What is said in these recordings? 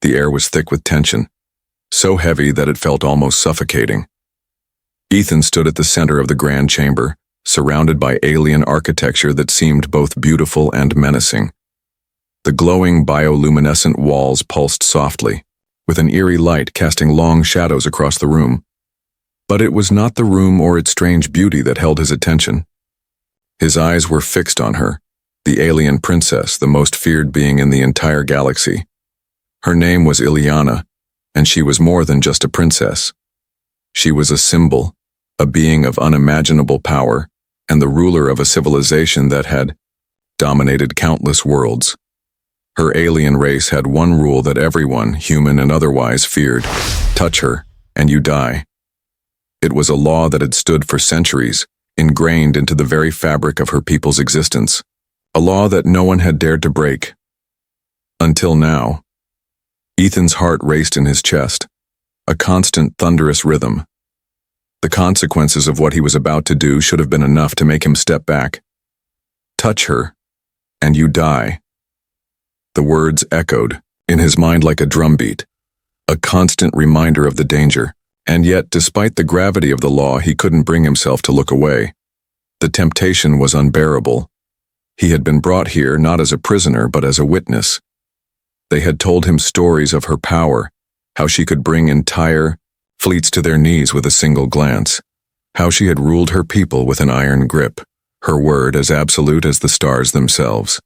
The air was thick with tension, so heavy that it felt almost suffocating. Ethan stood at the center of the grand chamber, surrounded by alien architecture that seemed both beautiful and menacing. The glowing bioluminescent walls pulsed softly, with an eerie light casting long shadows across the room. But it was not the room or its strange beauty that held his attention. His eyes were fixed on her, the alien princess, the most feared being in the entire galaxy. Her name was Ileana, and she was more than just a princess. She was a symbol, a being of unimaginable power, and the ruler of a civilization that had dominated countless worlds. Her alien race had one rule that everyone, human and otherwise, feared: touch her, and you die. It was a law that had stood for centuries, ingrained into the very fabric of her people's existence, a law that no one had dared to break. Until now. Ethan's heart raced in his chest, a constant thunderous rhythm. The consequences of what he was about to do should have been enough to make him step back. Touch her, and you die. The words echoed in his mind like a drumbeat, a constant reminder of the danger, and yet, despite the gravity of the law, he couldn't bring himself to look away. The temptation was unbearable. He had been brought here not as a prisoner but as a witness. They had told him stories of her power, how she could bring entire fleets to their knees with a single glance, how she had ruled her people with an iron grip, her word as absolute as the stars themselves.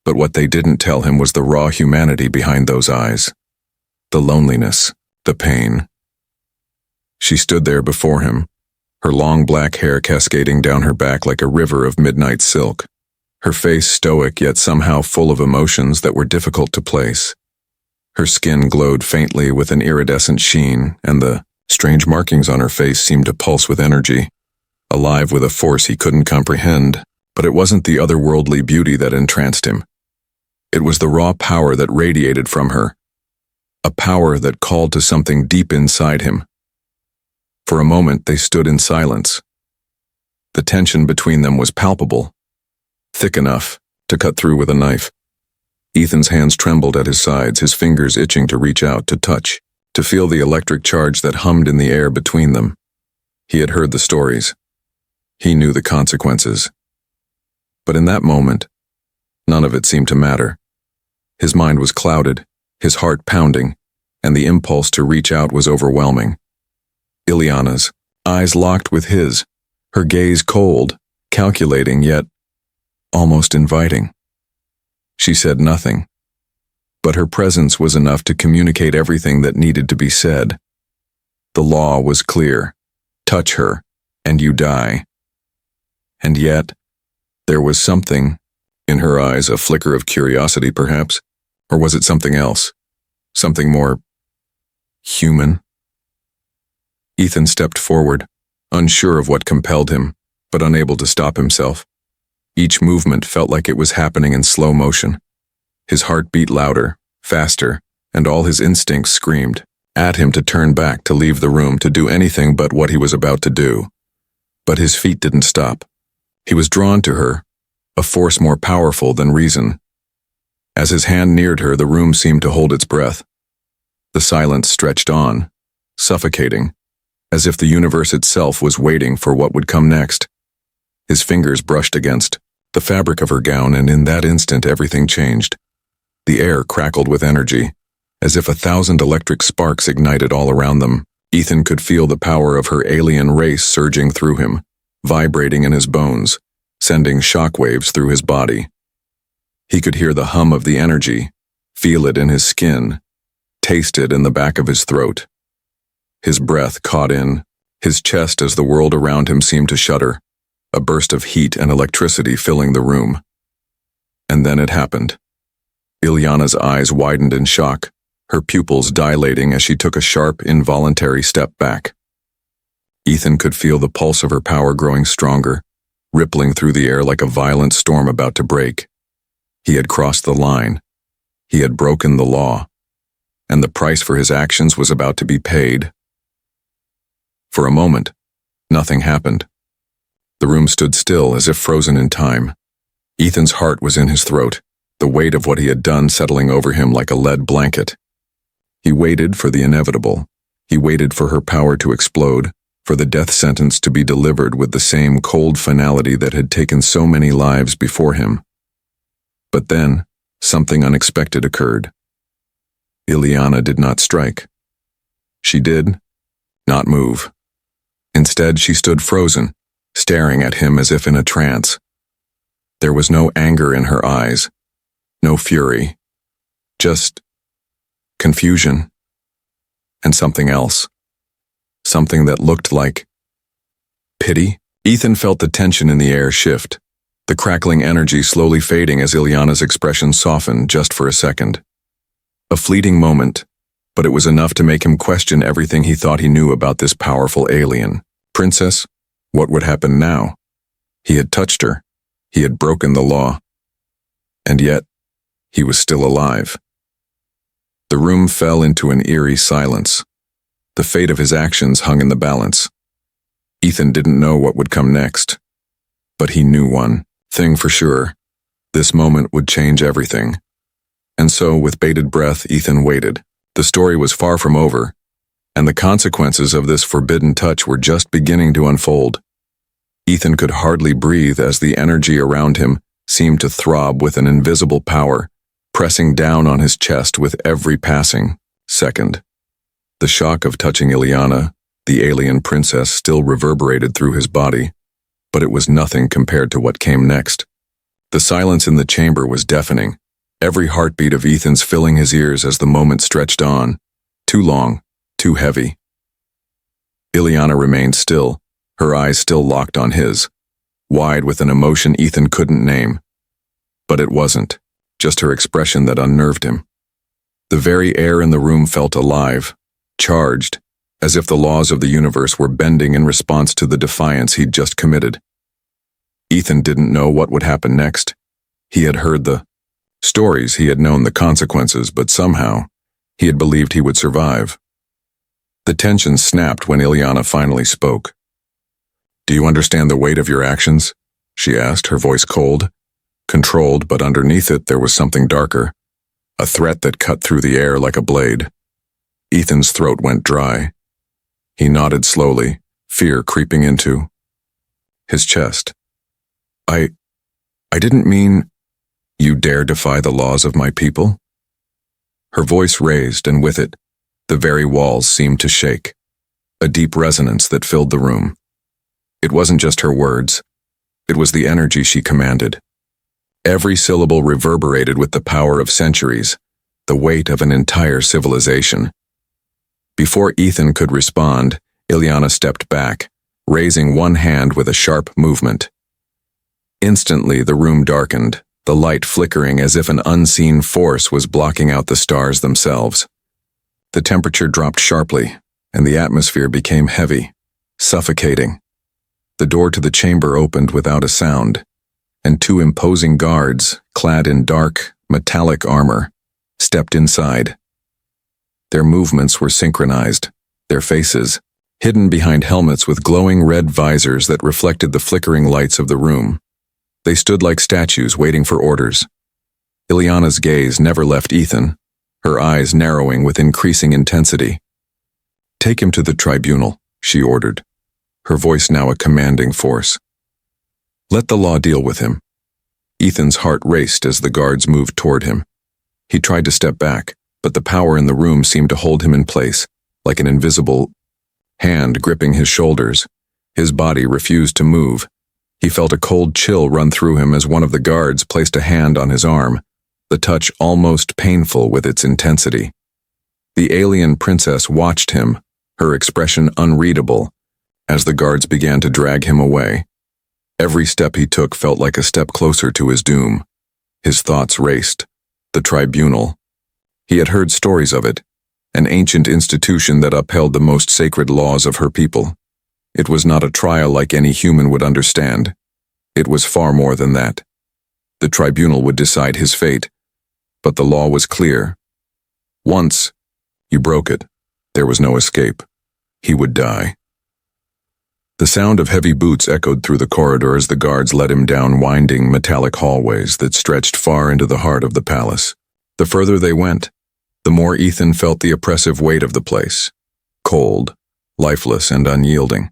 But what they didn't tell him was the raw humanity behind those eyes, the loneliness, the pain. She stood there before him, her long black hair cascading down her back like a river of midnight silk, her face stoic yet somehow full of emotions that were difficult to place. Her skin glowed faintly with an iridescent sheen, and the strange markings on her face seemed to pulse with energy, alive with a force he couldn't comprehend. But it wasn't the otherworldly beauty that entranced him. It was the raw power that radiated from her, a power that called to something deep inside him. For a moment they stood in silence. The tension between them was palpable, thick enough to cut through with a knife. Ethan's hands trembled at his sides, his fingers itching to reach out, to touch, to feel the electric charge that hummed in the air between them. He had heard the stories. He knew the consequences. But in that moment, none of it seemed to matter. His mind was clouded, his heart pounding, and the impulse to reach out was overwhelming. Ileana's eyes locked with his, her gaze cold, calculating yet almost inviting. She said nothing, but her presence was enough to communicate everything that needed to be said. The law was clear: touch her, and you die. And yet, there was something in her eyes, a flicker of curiosity perhaps, or was it something else, something more human? Ethan stepped forward, unsure of what compelled him, but unable to stop himself. Each movement felt like it was happening in slow motion. His heart beat louder, faster, and all his instincts screamed at him to turn back, to leave the room, to do anything but what he was about to do. But his feet didn't stop. He was drawn to her, a force more powerful than reason. As his hand neared her, the room seemed to hold its breath. The silence stretched on, suffocating, as if the universe itself was waiting for what would come next. His fingers brushed against the fabric of her gown, and in that instant everything changed. The air crackled with energy, as if 1,000 electric sparks ignited all around them. Ethan could feel the power of her alien race surging through him, vibrating in his bones, sending shockwaves through his body. He could hear the hum of the energy, feel it in his skin, taste it in the back of his throat. His breath caught in his chest as the world around him seemed to shudder, a burst of heat and electricity filling the room. And then it happened. Ileana's eyes widened in shock, her pupils dilating as she took a sharp, involuntary step back. Ethan could feel the pulse of her power growing stronger, rippling through the air like a violent storm about to break. He had crossed the line. He had broken the law, and the price for his actions was about to be paid. For a moment, nothing happened. The room stood still, as if frozen in time. Ethan's heart was in his throat, the weight of what he had done settling over him like a lead blanket. He waited for the inevitable. He waited for her power to explode, for the death sentence to be delivered with the same cold finality that had taken so many lives before him. But then, something unexpected occurred. Ileana did not strike. She did not move. Instead, she stood frozen, staring at him as if in a trance. There was no anger in her eyes, no fury, just confusion, and something else. Something that looked like pity. Ethan felt the tension in the air shift, the crackling energy slowly fading as Ileana's expression softened just for a second. A fleeting moment, but it was enough to make him question everything he thought he knew about this powerful alien. Princess, what would happen now? He had touched her. He had broken the law. And yet, he was still alive. The room fell into an eerie silence. The fate of his actions hung in the balance. Ethan didn't know what would come next. But he knew one thing for sure. This moment would change everything. And so, with bated breath, Ethan waited. The story was far from over, and the consequences of this forbidden touch were just beginning to unfold. Ethan could hardly breathe as the energy around him seemed to throb with an invisible power, pressing down on his chest with every passing second. The shock of touching Ileana, the alien princess, still reverberated through his body, but it was nothing compared to what came next. The silence in the chamber was deafening, every heartbeat of Ethan's filling his ears as the moment stretched on, too long, too heavy. Ileana remained still, her eyes still locked on his, wide with an emotion Ethan couldn't name. But it wasn't just her expression that unnerved him. The very air in the room felt alive, charged, as if the laws of the universe were bending in response to the defiance he'd just committed. Ethan didn't know what would happen next. He had heard the stories, he had known the consequences, but somehow, he had believed he would survive. The tension snapped when Ileana finally spoke. "Do you understand the weight of your actions?" she asked, her voice cold, controlled, but underneath it there was something darker, a threat that cut through the air like a blade. Ethan's throat went dry. He nodded slowly, fear creeping into his chest. I didn't mean, you dare defy the laws of my people?" Her voice raised, and with it, the very walls seemed to shake, a deep resonance that filled the room. It wasn't just her words, it was the energy she commanded. Every syllable reverberated with the power of centuries, the weight of an entire civilization. Before Ethan could respond, Ileana stepped back, raising one hand with a sharp movement. Instantly, the room darkened, the light flickering as if an unseen force was blocking out the stars themselves. The temperature dropped sharply, and the atmosphere became heavy, suffocating. The door to the chamber opened without a sound, and two imposing guards, clad in dark, metallic armor, stepped inside. Their movements were synchronized, their faces, hidden behind helmets with glowing red visors that reflected the flickering lights of the room. They stood like statues waiting for orders. Ileana's gaze never left Ethan, her eyes narrowing with increasing intensity. "Take him to the tribunal," she ordered, her voice now a commanding force. "Let the law deal with him." Ethan's heart raced as the guards moved toward him. He tried to step back, but the power in the room seemed to hold him in place, like an invisible hand gripping his shoulders. His body refused to move. He felt a cold chill run through him as one of the guards placed a hand on his arm, the touch almost painful with its intensity. The alien princess watched him, her expression unreadable, as the guards began to drag him away. Every step he took felt like a step closer to his doom. His thoughts raced. The tribunal. He had heard stories of it, an ancient institution that upheld the most sacred laws of her people. It was not a trial like any human would understand. It was far more than that. The tribunal would decide his fate, but the law was clear. Once you broke it, there was no escape. He would die. The sound of heavy boots echoed through the corridor as the guards led him down winding metallic hallways that stretched far into the heart of the palace. The further they went, the more Ethan felt the oppressive weight of the place. Cold, lifeless, and unyielding.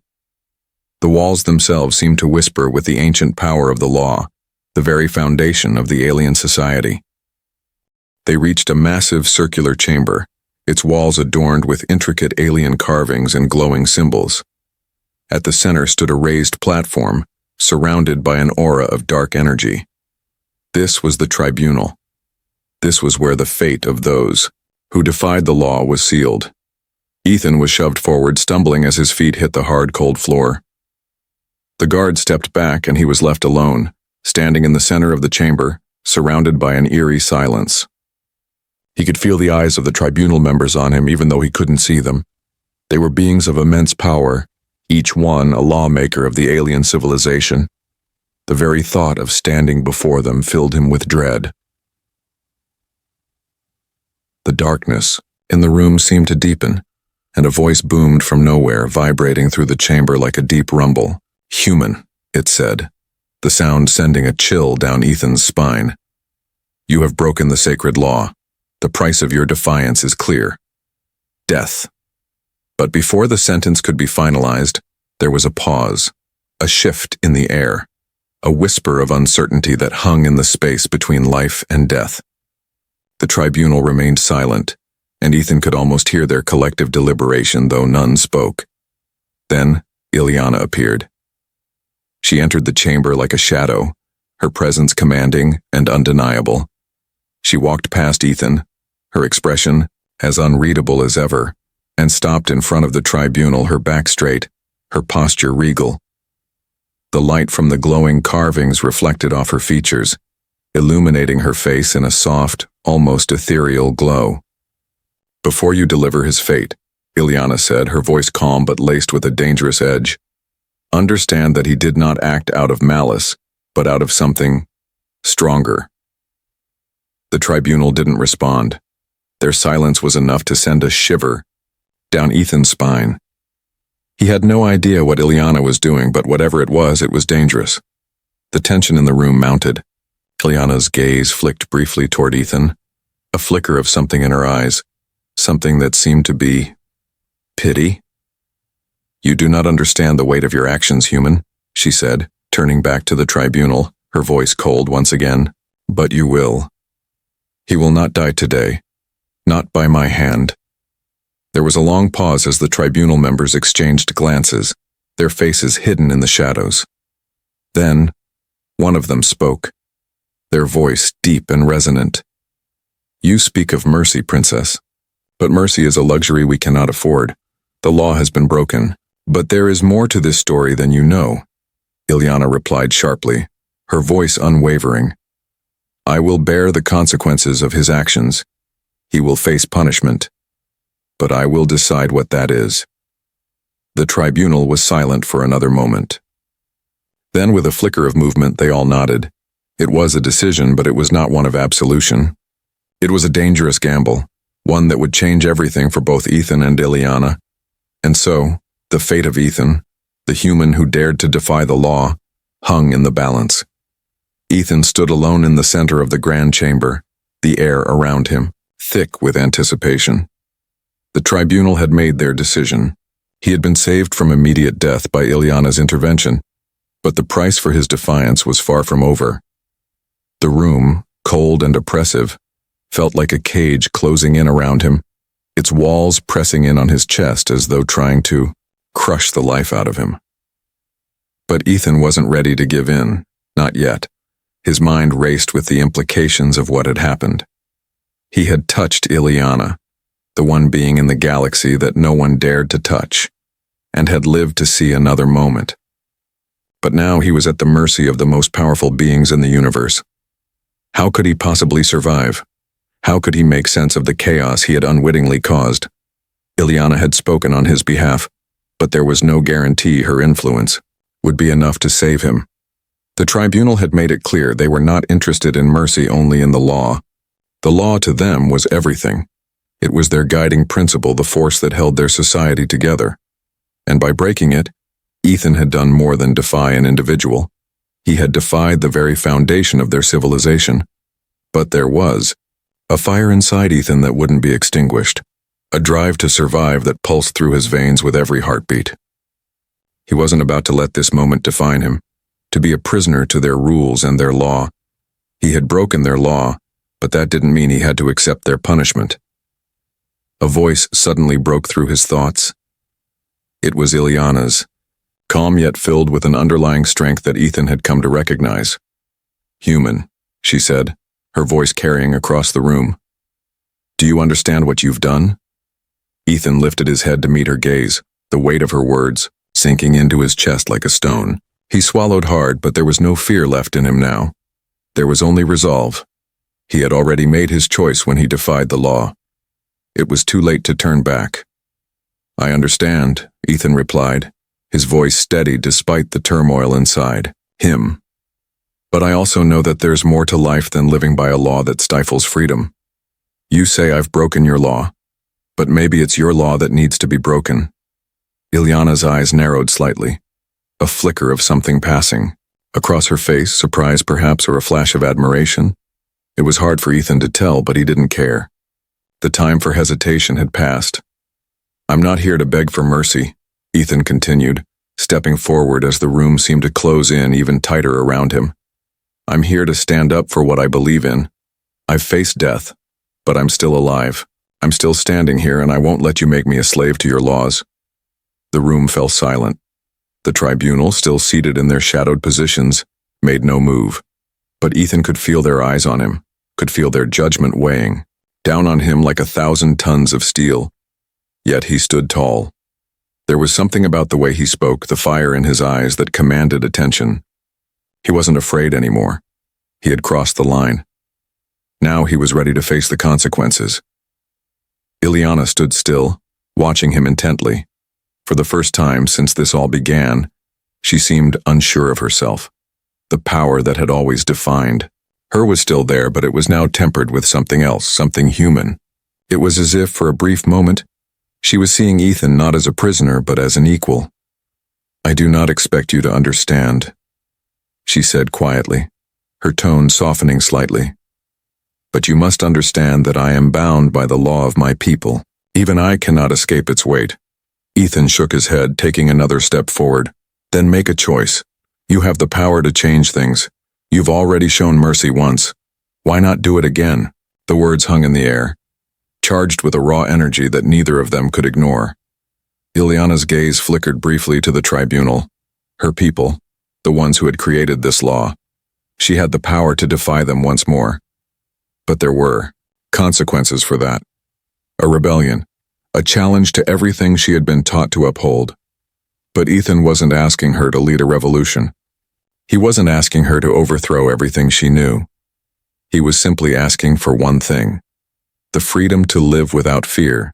The walls themselves seemed to whisper with the ancient power of the law, the very foundation of the alien society. They reached a massive circular chamber, its walls adorned with intricate alien carvings and glowing symbols. At the center stood a raised platform, surrounded by an aura of dark energy. This was the tribunal. This was where the fate of those who defied the law was sealed. Ethan was shoved forward, stumbling as his feet hit the hard, cold floor. The guard stepped back and he was left alone, standing in the center of the chamber, surrounded by an eerie silence. He could feel the eyes of the tribunal members on him even though he couldn't see them. They were beings of immense power, each one a lawmaker of the alien civilization. The very thought of standing before them filled him with dread. The darkness in the room seemed to deepen, and a voice boomed from nowhere, vibrating through the chamber like a deep rumble. "Human," it said, the sound sending a chill down Ethan's spine. "You have broken the sacred law. The price of your defiance is clear. Death." But before the sentence could be finalized, there was a pause, a shift in the air, a whisper of uncertainty that hung in the space between life and death. The tribunal remained silent, and Ethan could almost hear their collective deliberation, though none spoke. Then Ileana appeared. She entered the chamber like a shadow, her presence commanding and undeniable. She walked past Ethan, her expression as unreadable as ever, and stopped in front of the tribunal, her back straight, her posture regal. The light from the glowing carvings reflected off her features, illuminating her face in a soft, almost ethereal glow. "Before you deliver his fate," Ileana said, her voice calm but laced with a dangerous edge, "understand that he did not act out of malice, but out of something stronger." The tribunal didn't respond. Their silence was enough to send a shiver down Ethan's spine. He had no idea what Ileana was doing, but whatever it was dangerous. The tension in the room mounted. Ileana's gaze flicked briefly toward Ethan, a flicker of something in her eyes, something that seemed to be pity. "You do not understand the weight of your actions, human," she said, turning back to the tribunal, her voice cold once again. "But you will. He will not die today, not by my hand." There was a long pause as the tribunal members exchanged glances, their faces hidden in the shadows. Then, one of them spoke, their voice deep and resonant. "You speak of mercy, princess, but mercy is a luxury we cannot afford. The law has been broken, but there is more to this story than you know," Ileana replied sharply, her voice unwavering. "I will bear the consequences of his actions. He will face punishment. But I will decide what that is." The tribunal was silent for another moment. Then, with a flicker of movement, they all nodded. It was a decision, but it was not one of absolution. It was a dangerous gamble, one that would change everything for both Ethan and Ileana. And so, the fate of Ethan, the human who dared to defy the law, hung in the balance. Ethan stood alone in the center of the grand chamber, the air around him thick with anticipation. The tribunal had made their decision. He had been saved from immediate death by Ileana's intervention, but the price for his defiance was far from over. The room, cold and oppressive, felt like a cage closing in around him, its walls pressing in on his chest as though trying to crush the life out of him. But Ethan wasn't ready to give in, not yet. His mind raced with the implications of what had happened. He had touched Ileana, the one being in the galaxy that no one dared to touch, and had lived to see another moment. But now he was at the mercy of the most powerful beings in the universe. How could he possibly survive? How could he make sense of the chaos he had unwittingly caused? Ileana had spoken on his behalf, but there was no guarantee her influence would be enough to save him. The tribunal had made it clear they were not interested in mercy, only in the law. The law to them was everything. It was their guiding principle, the force that held their society together. And by breaking it, Ethan had done more than defy an individual. He had defied the very foundation of their civilization. But there was A fire inside Ethan that wouldn't be extinguished. A drive to survive that pulsed through his veins with every heartbeat. He wasn't about to let this moment define him, to be a prisoner to their rules and their law. He had broken their law, but that didn't mean he had to accept their punishment. A voice suddenly broke through his thoughts. It was Ileana's, calm yet filled with an underlying strength that Ethan had come to recognize. "Human," she said, her voice carrying across the room. "Do you understand what you've done?" Ethan lifted his head to meet her gaze, the weight of her words sinking into his chest like a stone. He swallowed hard, but there was no fear left in him now. There was only resolve. He had already made his choice when he defied the law. It was too late to turn back. "I understand," Ethan replied, his voice steady despite the turmoil inside him. "But I also know that there's more to life than living by a law that stifles freedom. You say I've broken your law, but maybe it's your law that needs to be broken." Ileana's eyes narrowed slightly, a flicker of something passing. Across her face, surprise perhaps, or a flash of admiration. It was hard for Ethan to tell, but he didn't care. The time for hesitation had passed. "I'm not here to beg for mercy," Ethan continued, stepping forward as the room seemed to close in even tighter around him. "I'm here to stand up for what I believe in. I've faced death, but I'm still alive. I'm still standing here, and I won't let you make me a slave to your laws." The room fell silent. The tribunal, still seated in their shadowed positions, made no move. But Ethan could feel their eyes on him, could feel their judgment weighing down on him like 1,000 tons of steel. Yet he stood tall. There was something about the way he spoke, the fire in his eyes, that commanded attention. He wasn't afraid anymore. He had crossed the line. Now he was ready to face the consequences. Ileana stood still, watching him intently. For the first time since this all began, she seemed unsure of herself. The power that had always defined her was still there, but it was now tempered with something else, something human. It was as if, for a brief moment, she was seeing Ethan not as a prisoner, but as an equal. "I do not expect you to understand," she said quietly, her tone softening slightly. "But you must understand that I am bound by the law of my people. Even I cannot escape its weight." Ethan shook his head, taking another step forward. "Then make a choice. You have the power to change things. You've already shown mercy once. Why not do it again?" The words hung in the air, charged with a raw energy that neither of them could ignore. Ileana's gaze flickered briefly to the tribunal. Her people, the ones who had created this law. She had the power to defy them once more. But there were consequences for that. A rebellion. A challenge to everything she had been taught to uphold. But Ethan wasn't asking her to lead a revolution. He wasn't asking her to overthrow everything she knew. He was simply asking for one thing: the freedom to live without fear,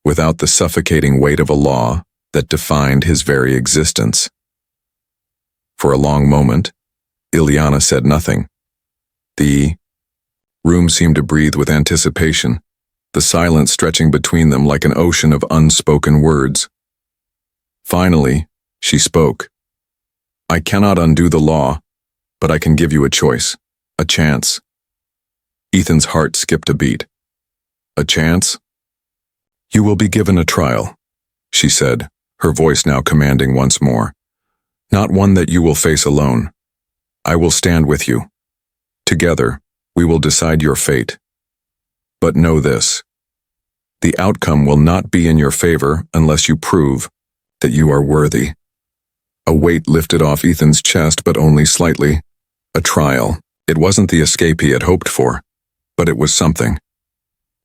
without the suffocating weight of a law that defined his very existence. For a long moment, Ileana said nothing. The room seemed to breathe with anticipation, the silence stretching between them like an ocean of unspoken words. Finally, she spoke. "I cannot undo the law, but I can give you a choice, a chance." Ethan's heart skipped a beat. "A chance?" "You will be given a trial," she said, her voice now commanding once more. "Not one that you will face alone. I will stand with you. Together, we will decide your fate. But know this: the outcome will not be in your favor unless you prove that you are worthy." A weight lifted off Ethan's chest, but only slightly. A trial. It wasn't the escape he had hoped for, but it was something.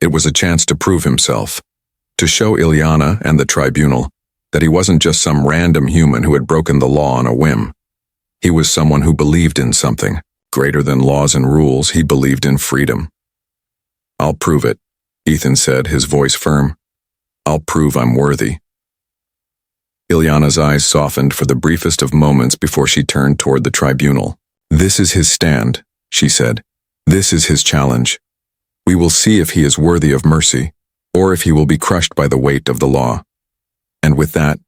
It was a chance to prove himself, to show Ileana and the tribunal that he wasn't just some random human who had broken the law on a whim. He was someone who believed in something. Greater than laws and rules, he believed in freedom. "I'll prove it," Ethan said, his voice firm. "I'll prove I'm worthy." Ileana's eyes softened for the briefest of moments before she turned toward the tribunal. "This is his stand," she said. "This is his challenge. We will see if he is worthy of mercy, or if he will be crushed by the weight of the law." And with that,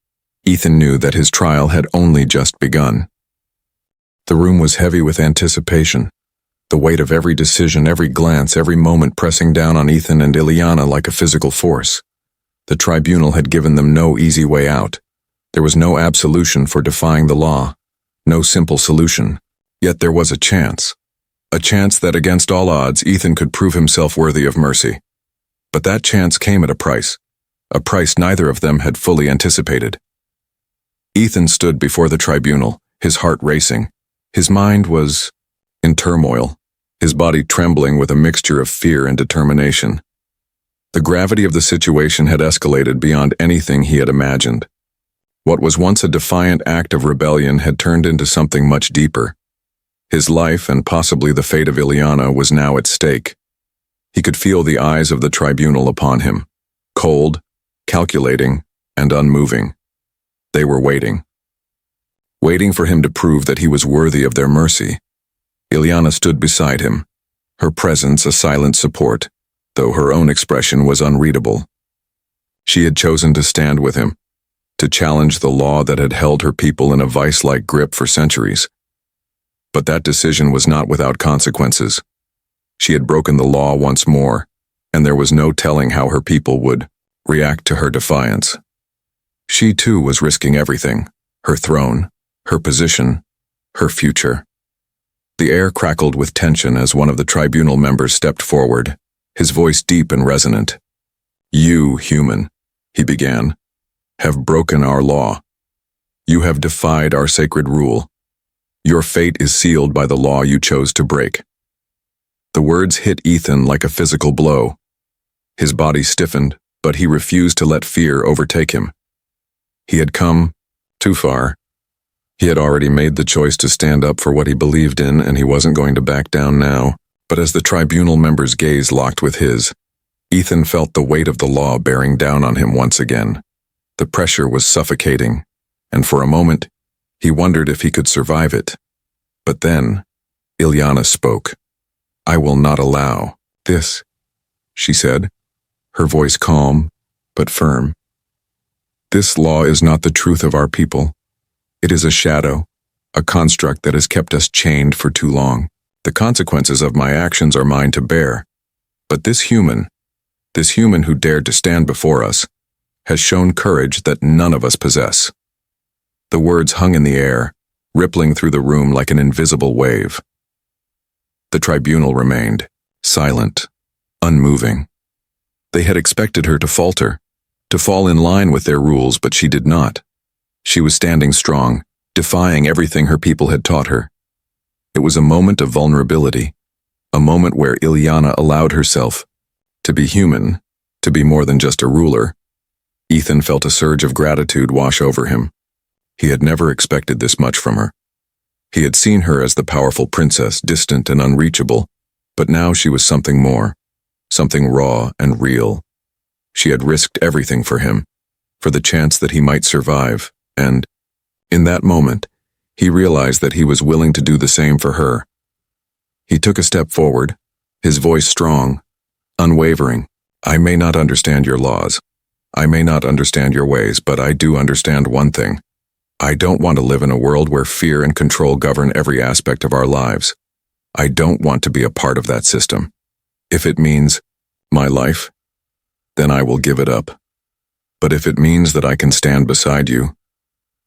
Ethan knew that his trial had only just begun. The room was heavy with anticipation. the weight of every decision, every glance, every moment pressing down on Ethan and Ileana like a physical force. The tribunal had given them no easy way out. There was no absolution for defying the law, no simple solution. Yet there was a chance that against all odds Ethan could prove himself worthy of mercy. But that chance came at a price neither of them had fully anticipated. Ethan stood before the tribunal, his heart racing. His mind was in turmoil, his body trembling with a mixture of fear and determination. The gravity of the situation had escalated beyond anything he had imagined. What was once a defiant act of rebellion had turned into something much deeper. His life and possibly the fate of Ileana was now at stake. He could feel the eyes of the tribunal upon him, cold, calculating, and unmoving. They were waiting for him to prove that he was worthy of their mercy. Ileana stood beside him, her presence a silent support, though her own expression was unreadable. She had chosen to stand with him, to challenge the law that had held her people in a vice-like grip for centuries. But that decision was not without consequences. She had broken the law once more, and there was no telling how her people would react to her defiance. She too was risking everything, her throne, her position, her future. The air crackled with tension as one of the tribunal members stepped forward, his voice deep and resonant. "You, human," he began, "have broken our law. You have defied our sacred rule. Your fate is sealed by the law you chose to break." The words hit Ethan like a physical blow. His body stiffened, but he refused to let fear overtake him. He had come too far. He had already made the choice to stand up for what he believed in, and he wasn't going to back down now. But as the tribunal member's gaze locked with his, Ethan felt the weight of the law bearing down on him once again. The pressure was suffocating, and for a moment, he wondered if he could survive it. But then, Ileana spoke. "I will not allow this," she said, her voice calm but firm. "This law is not the truth of our people. It is a shadow, a construct that has kept us chained for too long. The consequences of my actions are mine to bear. But this human who dared to stand before us, has shown courage that none of us possess." The words hung in the air, rippling through the room like an invisible wave. The tribunal remained, silent, unmoving. They had expected her to falter, to fall in line with their rules, but she did not. She was standing strong, defying everything her people had taught her. It was a moment of vulnerability, a moment where Ileana allowed herself to be human, to be more than just a ruler. Ethan felt a surge of gratitude wash over him. He had never expected this much from her. He had seen her as the powerful princess, distant and unreachable, but now she was something more, something raw and real. She had risked everything for him, for the chance that he might survive, and, in that moment, he realized that he was willing to do the same for her. He took a step forward, his voice strong, unwavering. "I may not understand your laws. I may not understand your ways, but I do understand one thing. I don't want to live in a world where fear and control govern every aspect of our lives. I don't want to be a part of that system. If it means my life, then I will give it up. But if it means that I can stand beside you,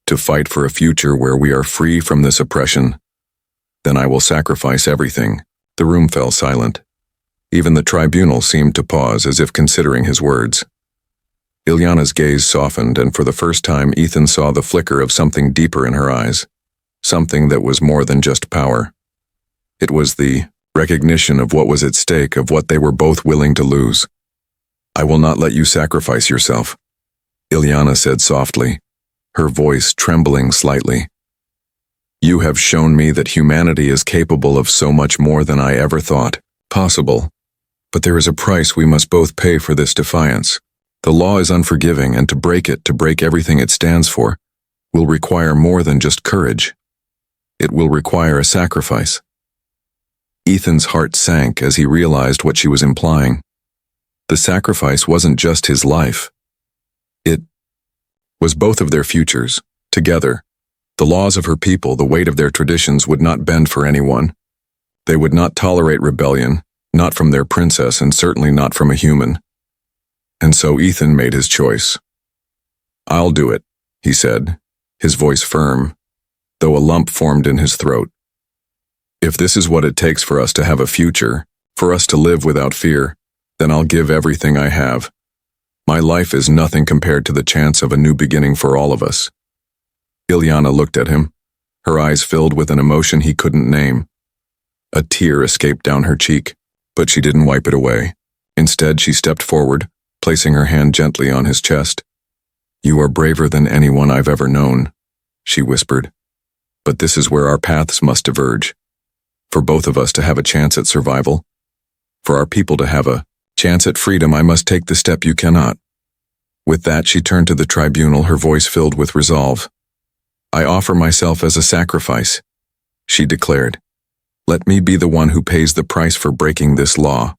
to fight for a future where we are free from this oppression, then I will sacrifice everything." The room fell silent. Even the tribunal seemed to pause as if considering his words. Ileana's gaze softened, and for the first time Ethan saw the flicker of something deeper in her eyes, something that was more than just power. It was the recognition of what was at stake, of what they were both willing to lose. "I will not let you sacrifice yourself," Ileana said softly, her voice trembling slightly. "You have shown me that humanity is capable of so much more than I ever thought possible. But there is a price we must both pay for this defiance. The law is unforgiving, and to break it, to break everything it stands for, will require more than just courage. It will require a sacrifice." Ethan's heart sank as he realized what she was implying. The sacrifice wasn't just his life. It was both of their futures, together. The laws of her people, the weight of their traditions would not bend for anyone. They would not tolerate rebellion, not from their princess and certainly not from a human. And so Ethan made his choice. "I'll do it," he said, his voice firm, though a lump formed in his throat. "If this is what it takes for us to have a future, for us to live without fear, then I'll give everything I have. My life is nothing compared to the chance of a new beginning for all of us." Ilyana looked at him, her eyes filled with an emotion he couldn't name. A tear escaped down her cheek, but she didn't wipe it away. Instead, she stepped forward, placing her hand gently on his chest. "You are braver than anyone I've ever known," she whispered. "But this is where our paths must diverge. For both of us to have a chance at survival, for our people to have a chance at freedom, I must take the step you cannot." With that, she turned to the tribunal, her voice filled with resolve. "I offer myself as a sacrifice," she declared. "Let me be the one who pays the price for breaking this law,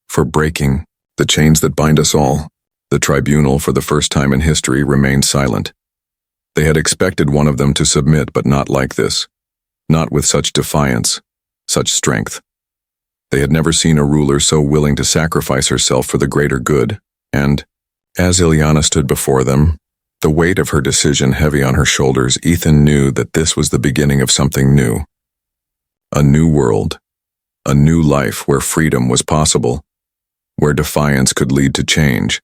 for breaking the chains that bind us all." The tribunal, for the first time in history, remained silent. They had expected one of them to submit, but not like this. Not with such defiance, such strength. They had never seen a ruler so willing to sacrifice herself for the greater good, and, as Ilyana stood before them, the weight of her decision heavy on her shoulders, Ethan knew that this was the beginning of something new. A new world, a new life where freedom was possible, where defiance could lead to change,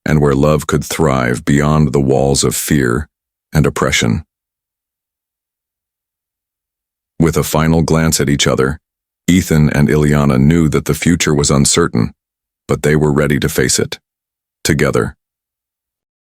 and where love could thrive beyond the walls of fear and oppression. With a final glance at each other, Ethan and Ilyana knew that the future was uncertain, but they were ready to face it. Together.